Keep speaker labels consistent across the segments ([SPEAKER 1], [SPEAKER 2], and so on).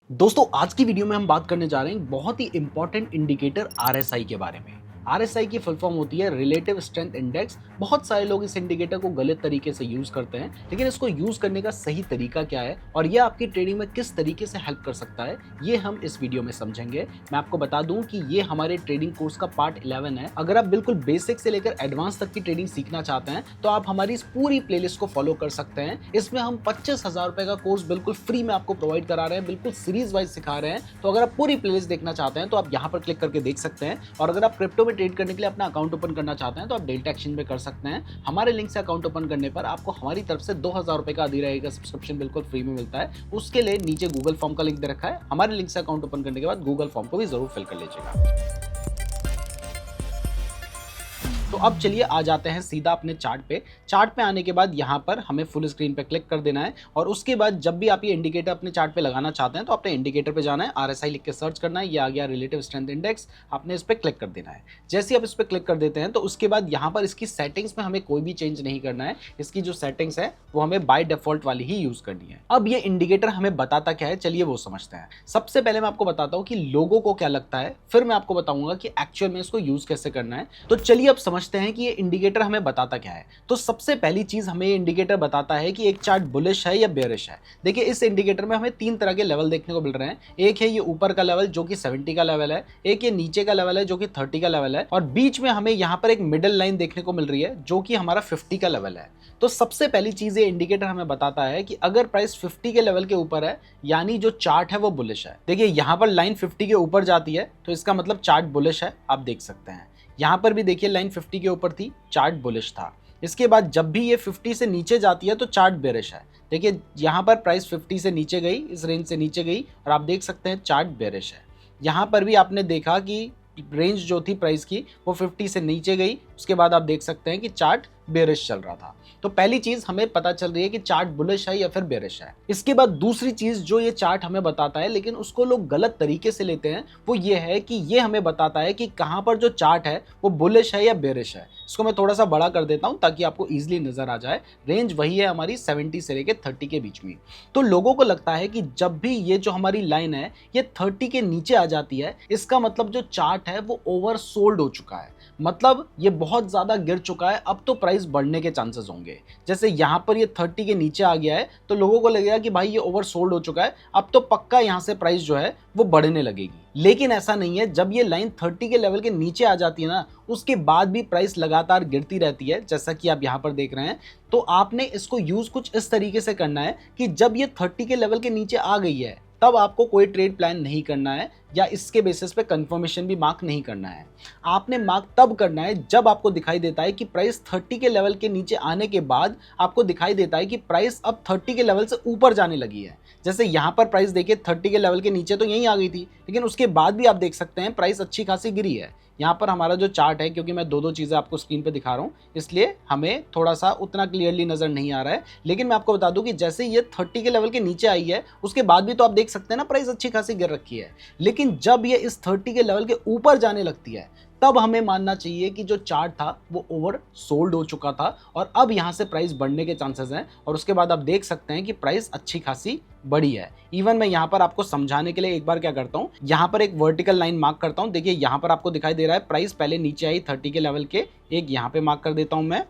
[SPEAKER 1] दोस्तों आज की वीडियो में हम बात करने जा रहे हैं बहुत ही इंपॉर्टेंट इंडिकेटर आरएसआई के बारे में। आरएसआई की फुल फॉर्म होती है रिलेटिव स्ट्रेंथ इंडेक्स। बहुत सारे लोग इस इंडिकेटर को गलत तरीके से यूज करते हैं, लेकिन इसको यूज करने का सही तरीका क्या है और ये आपकी ट्रेडिंग में किस तरीके से हेल्प कर सकता है, ये हम इस वीडियो में समझेंगे। मैं आपको बता दूं कि ये हमारे ट्रेडिंग कोर्स का पार्ट 11 है। अगर आप बिल्कुल बेसिक से लेकर एडवांस तक की ट्रेडिंग सीखना चाहते हैं तो आप हमारी इस पूरी प्लेलिस्ट को फॉलो कर सकते हैं। इसमें हम 25,000 रुपए का कोर्स बिल्कुल फ्री में आपको प्रोवाइड करा रहे हैं, बिल्कुल सीरीज वाइज सिखा रहे हैं। तो अगर आप पूरी प्लेलिस्ट देखना चाहते हैं तो आप यहाँ पर क्लिक करके देख सकते हैं। और अगर आप क्रिप्टो में ट्रेड करने के लिए अपना अकाउंट ओपन करना चाहते हैं तो आप डेल्टा एक्सचेंज में कर सकते हैं। हमारे लिंक से अकाउंट ओपन करने पर आपको हमारी तरफ से 2,000 रुपए का अधिराई का सब्सक्रिप्शन बिल्कुल फ्री में मिलता है। उसके लिए नीचे गूगल फॉर्म का लिंक दे रखा है। हमारे लिंक से अकाउंट ओपन करने के बाद गूगल फॉर्म को भी जरूर फिल कर लीजिएगा। तो अब चलिए आ जाते हैं सीधा अपने चार्ट पे। चार्ट पे आने के बाद यहाँ पर हमें फुल स्क्रीन पे क्लिक कर देना है और उसके बाद जब भी आप ये इंडिकेटर अपने चार्ट पे लगाना चाहते हैं तो अपने इंडिकेटर पे जाना है, आरएसआई लिख के सर्च करना है, ये आ गया रिलेटिव स्ट्रेंथ इंडेक्स। आपने इस पर क्लिक कर देना है। जैसे आप इस पर क्लिक कर देते हैं तो उसके बाद यहाँ पर इसकी सेटिंग्स में हमें कोई भी चेंज नहीं करना है। इसकी जो सेटिंग्स है वो हमें बाय डिफॉल्ट वाली ही यूज करनी है। अब ये इंडिकेटर हमें बताता क्या है, चलिए वो समझते हैं। सबसे पहले मैं आपको बताता हूँ कि लोगों को क्या लगता है, फिर मैं आपको बताऊंगा कि एक्चुअल में इसको यूज कैसे करना है। तो चलिए अब समझते हैं कि ये इंडिकेटर हमें बताता क्या है। तो सबसे पहली चीज हमें ये इंडिकेटर बताता है कि एक चार्ट बुलिश है या बेयरिश है। देखिए इस इंडिकेटर में हमें तीन तरह के लेवल देखने को मिल रहे हैं। एक है ये ऊपर का लेवल जो कि 70 का लेवल है, एक ये नीचे का लेवल है जो कि 30 का लेवल है, और बीच में हमें यहाँ पर एक मिडिल लाइन देखने को मिल रही है जो कि हमारा 50 का लेवल है। तो सबसे पहली चीज ये इंडिकेटर हमें बताता है कि अगर प्राइस 50 के लेवल के ऊपर है यानी जो चार्ट है वो बुलिश है। देखिए यहाँ पर लाइन 50 के ऊपर जाती है तो इसका मतलब चार्ट बुलिश है, आप देख सकते हैं। यहाँ पर भी देखिए लाइन 50 के ऊपर थी, चार्ट बुलिश था। इसके बाद जब भी ये 50 से नीचे जाती है तो चार्ट बेरिश है। देखिए यहाँ पर प्राइस 50 से नीचे गई, इस रेंज से नीचे गई और आप देख सकते हैं चार्ट बेरिश है। यहाँ पर भी आपने देखा कि रेंज जो थी प्राइस की वो 50 से नीचे गई, उसके बाद आप देख सकते हैं कि चार्ट बेरिश चल रहा था। तो पहली चीज हमें पता चल रही है कि चार्ट बुलिश है या फिर बेरिश है। इसके बाद दूसरी चीज जो ये चार्ट हमें बताता है लेकिन उसको लोग गलत तरीके से लेते हैं वो ये है कि ये हमें बताता है कि कहां पर जो चार्ट है वो बुलिश है या बेरिश है। इसको मैं थोड़ा सा बड़ा कर देता हूं ताकि आपको इजीली नजर आ जाए। रेंज वही है हमारी 70 से लेकर 30 के बीच में। तो लोगों को लगता है कि जब भी ये जो हमारी लाइन है ये 30 के नीचे आ जाती है, इसका मतलब जो चार्ट है वो ओवर सोल्ड हो चुका है, मतलब ये बहुत ज्यादा गिर चुका है, अब तो प्राइस बढ़ने के चांसेस होंगे। जैसे यहाँ पर ये 30 के नीचे आ गया है तो लोगों को लगेगा कि भाई ये ओवर सोल्ड हो चुका है, अब तो पक्का यहाँ से प्राइस जो है वो बढ़ने लगेगी। लेकिन ऐसा नहीं है। जब ये लाइन 30 के लेवल के नीचे आ जाती है ना, उसके बाद भी प्राइस लगातार गिरती रहती है, जैसा कि आप यहाँ पर देख रहे हैं। तो आपने इसको यूज कुछ इस तरीके से करना है कि जब ये 30 के लेवल के नीचे आ गई है तब आपको कोई ट्रेड प्लान नहीं करना है या इसके बेसिस पे कंफर्मेशन भी मार्क नहीं करना है। आपने मार्क तब करना है जब आपको दिखाई देता है कि प्राइस 30 के लेवल के नीचे आने के बाद आपको दिखाई देता है कि प्राइस अब 30 के लेवल से ऊपर जाने लगी है। जैसे यहाँ पर प्राइस देखिए 30 के लेवल के नीचे तो यहीं आ गई थी, लेकिन उसके बाद भी आप देख सकते हैं प्राइस अच्छी खासी गिरी है। यहाँ पर हमारा जो चार्ट है, क्योंकि मैं दो चीज़ें आपको स्क्रीन पे दिखा रहा हूँ इसलिए हमें थोड़ा सा उतना क्लियरली नजर नहीं आ रहा है, लेकिन मैं आपको बता दूं कि जैसे ये 30 के लेवल के नीचे आई है उसके बाद भी तो आप देख सकते हैं ना प्राइस अच्छी खासी गिर रखी है। लेकिन जब ये इस 30 के लेवल के ऊपर जाने लगती है तब हमें मानना चाहिए कि जो चार्ट था वो ओवर सोल्ड हो चुका था और अब यहाँ से प्राइस बढ़ने के चांसेस हैं। और उसके बाद आप देख सकते हैं कि प्राइस अच्छी खासी बड़ी है। इवन मैं यहाँ पर आपको समझाने के लिए एक बार क्या करता हूँ, यहाँ पर एक वर्टिकल लाइन मार्क करता हूँ। देखिए यहाँ पर आपको दिखाई दे रहा है प्राइस पहले नीचे आई 30 के लेवल के, एक यहाँ पे मार्क कर देता हूँ मैं।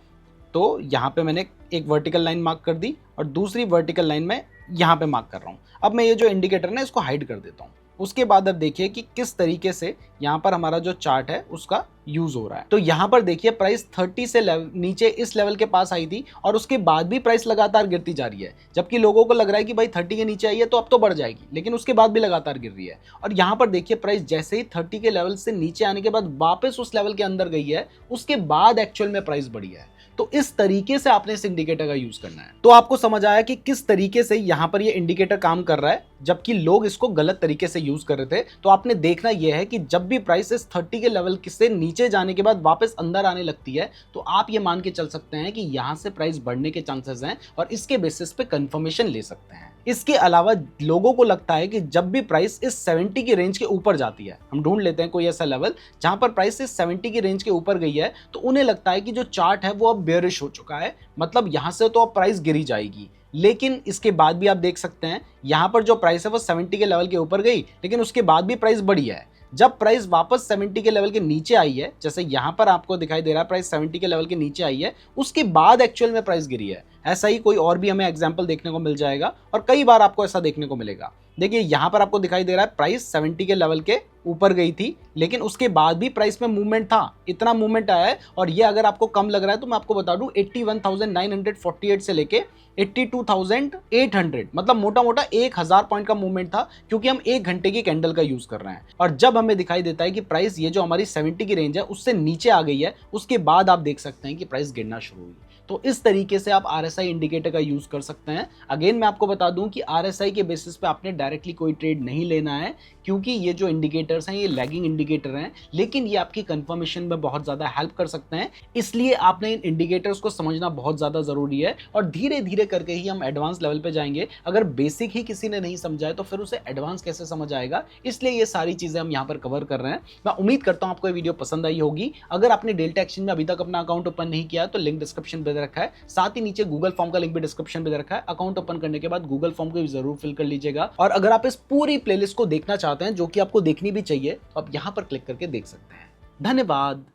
[SPEAKER 1] तो यहाँ पे मैंने एक वर्टिकल लाइन मार्क कर दी और दूसरी वर्टिकल लाइन में यहाँ पे मार्क कर रहा हूँ। अब मैं ये जो इंडिकेटर है ना इसको हाइड कर देता हूँ। उसके बाद अब देखिए कि किस तरीके से यहाँ पर हमारा जो चार्ट है उसका यूज हो रहा है। तो यहाँ पर देखिए प्राइस 30 से नीचे इस लेवल के पास आई थी और उसके बाद भी प्राइस लगातार गिरती जा रही है, जबकि लोगों को लग रहा है कि भाई 30 के नीचे आई है तो अब तो बढ़ जाएगी, लेकिन उसके बाद भी लगातार गिर रही है। और यहाँ पर देखिए प्राइस जैसे ही 30 के लेवल से नीचे आने के बाद वापस उस लेवल के अंदर गई है, उसके बाद एक्चुअल में प्राइस बढ़ी है। तो इस तरीके से आपने इस इंडिकेटर का यूज करना है। तो आपको समझ आया कि किस तरीके से यहाँ पर ये इंडिकेटर काम कर रहा है, जबकि लोग इसको गलत तरीके से यूज कर रहे थे। तो आपने देखना यह है कि जब भी प्राइस इस 30 के लेवल से नीचे जाने के बाद वापस अंदर आने लगती है तो आप ये मान के चल सकते हैं कि यहाँ से प्राइस बढ़ने के चांसेस हैं और इसके बेसिस पे कंफर्मेशन ले सकते हैं। इसके अलावा लोगों को लगता है कि जब भी प्राइस इस 70 की रेंज के ऊपर जाती है, हम ढूंढ लेते हैं कोई ऐसा लेवल जहां पर प्राइस इस 70 की रेंज के ऊपर गई है, तो उन्हें लगता है कि जो चार्ट है वो अब बेयरिश हो चुका है, मतलब यहाँ से तो अब प्राइस गिरी जाएगी। लेकिन इसके बाद भी आप देख सकते हैं यहाँ पर जो प्राइस है वो 70 के लेवल के ऊपर गई, लेकिन उसके बाद भी प्राइस बढ़ी है। जब प्राइस वापस 70 के लेवल के नीचे आई है, जैसे यहाँ पर आपको दिखाई दे रहा है प्राइस 70 के लेवल के नीचे आई है, उसके बाद एक्चुअल में प्राइस गिरी है। ऐसा ही कोई और भी हमें एग्जांपल देखने को मिल जाएगा और कई बार आपको ऐसा देखने को मिलेगा। देखिए यहाँ पर आपको दिखाई दे रहा है प्राइस 70 के लेवल के ऊपर गई थी, लेकिन उसके बाद भी प्राइस में मूवमेंट था, इतना मूवमेंट आया है। और ये अगर आपको कम लग रहा है तो मैं आपको बता दूं 81,948 से लेके 82,800, मतलब मोटा मोटा 1000 पॉइंट का मूवमेंट था, क्योंकि हम 1 घंटे की कैंडल का यूज कर रहे हैं। और जब हमें दिखाई देता है कि प्राइस ये जो हमारी 70 की रेंज है उससे नीचे आ गई है, उसके बाद आप देख सकते हैं कि प्राइस गिरना शुरू हुई। तो इस तरीके से आप RSI इंडिकेटर का यूज कर सकते हैं। अगेन मैं आपको बता दूं कि RSI के बेसिस पे आपने डायरेक्टली कोई ट्रेड नहीं लेना है, क्योंकि ये जो इंडिकेटर्स हैं ये लैगिंग इंडिकेटर हैं, लेकिन ये आपकी कंफर्मेशन में बहुत ज़्यादा हेल्प कर सकते हैं। इसलिए आपने इन इंडिकेटर्स को समझना बहुत ज़्यादा ज़रूरी है और धीरे धीरे करके ही हम एडवांस लेवल पे जाएंगे। अगर बेसिक ही किसी ने नहीं समझा है तो फिर उसे एडवांस कैसे समझ आएगा, इसलिए ये सारी चीज़ें हम यहाँ पर कवर कर रहे हैं। मैं उम्मीद करता हूँ आपको ये वीडियो पसंद आई होगी। अगर आपने डेल्टा एक्सचेंज में अभी तक अपना अकाउंट ओपन नहीं किया तो लिंक डिस्क्रिप्शन पे दे रखा है, साथ ही नीचे गूगल फॉर्म का लिंक भी डिस्क्रिप्शन पे दे रखा है। अकाउंट ओपन करने के बाद गूगल फॉर्म को भी जरूर फिल कर लीजिएगा। और अगर आप इस पूरी प्लेलिस्ट को देखना चाहते हैं, जो कि आपको देखनी भी चाहिए, तो आप यहाँ पर क्लिक करके देख सकते हैं। धन्यवाद।